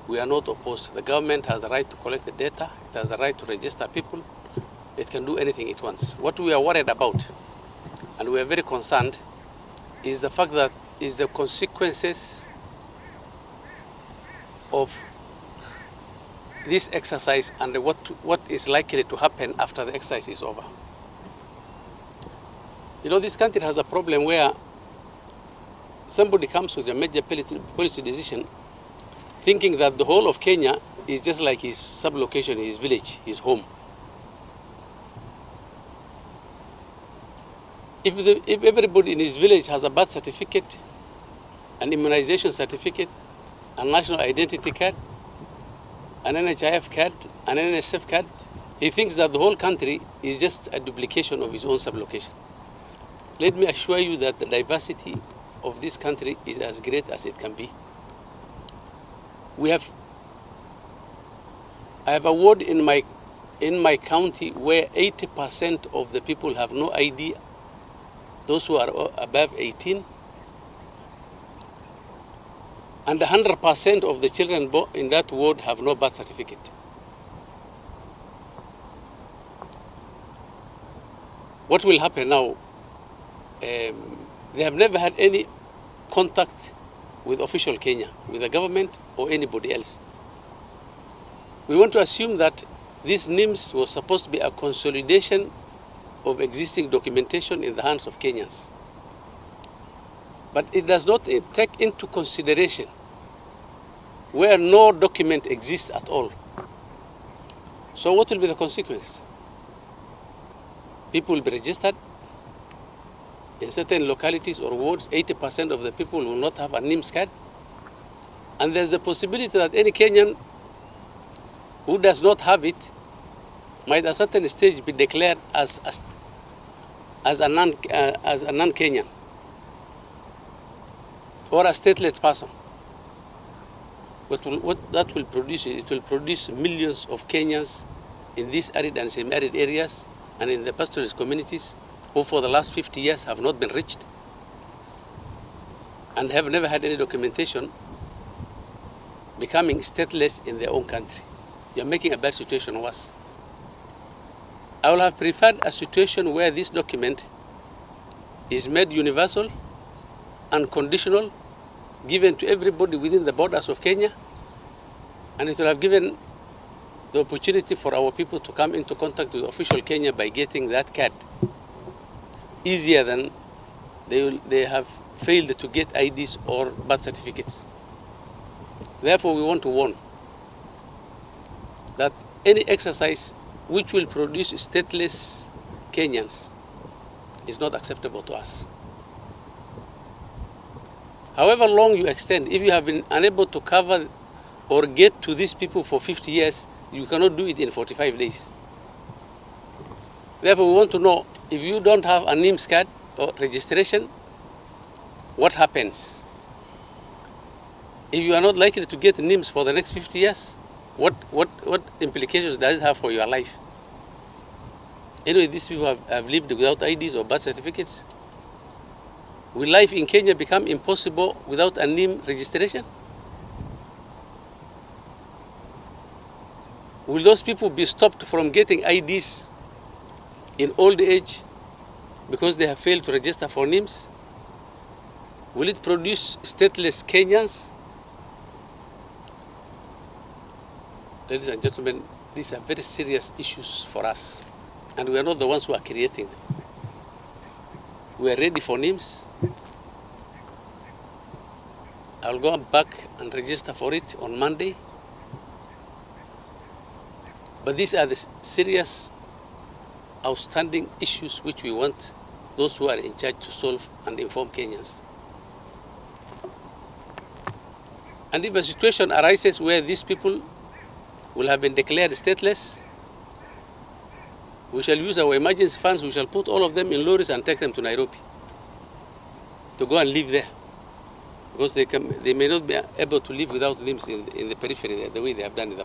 we are not opposed. The government has the right to collect the data. It has the right to register people. It can do anything it wants. What we are worried about, and we are very concerned, is the fact that is the consequences of this exercise and what is likely to happen after the exercise is over. You know, this country has a problem where somebody comes with a major policy decision thinking that the whole of Kenya is just like his sub-location, his village, his home. If everybody in his village has a birth certificate, an immunization certificate, a national identity card, an NHIF card, an NSF card, he thinks that the whole country is just a duplication of his own sub-location. Let me assure you that the diversity of this country is as great as it can be. I have a ward in my county where 80% of the people have no ID, those who are above 18, and 100% of the children born in that ward have no birth certificate. What will happen now? They have never had any contact with official Kenya, with the government or anybody else. We want to assume that this NIMS was supposed to be a consolidation of existing documentation in the hands of Kenyans. But it does not take into consideration where no document exists at all. So what will be the consequence? People will be registered. In certain localities or wards, 80% of the people will not have a NIMS card. And there's the possibility that any Kenyan who does not have it might at a certain stage be declared as a non-Kenyan or a stateless person. What that will produce, it will produce millions of Kenyans in these arid and semi-arid areas and in the pastoralist communities who for the last 50 years have not been reached and have never had any documentation, becoming stateless in their own country. You're making a bad situation worse. I would have preferred a situation where this document is made universal, unconditional, given to everybody within the borders of Kenya, and it would have given the opportunity for our people to come into contact with official Kenya by getting that card easier than they have failed to get IDs or birth certificates. Therefore, we want to warn that any exercise which will produce stateless Kenyans is not acceptable to us. However long you extend, if you have been unable to cover or get to these people for 50 years, you cannot do it in 45 days. Therefore, we want to know, if you don't have a NIMS card or registration, what happens? If you are not likely to get NIMS for the next 50 years, what implications does it have for your life? Anyway, these people have lived without IDs or birth certificates. Will life in Kenya become impossible without a NIM registration? Will those people be stopped from getting IDs in old age because they have failed to register for NIMS? Will it produce stateless Kenyans? Ladies and gentlemen, these are very serious issues for us, and we are not the ones who are creating them. We are ready for NIMS. I'll go back and register for it on Monday. But these are the serious, outstanding issues which we want those who are in charge to solve and inform Kenyans. And if a situation arises where these people will have been declared stateless, we shall use our emergency funds, we shall put all of them in lorries and take them to Nairobi to go and live there. Because they may not be able to live without limbs in the periphery the way they have done in the past.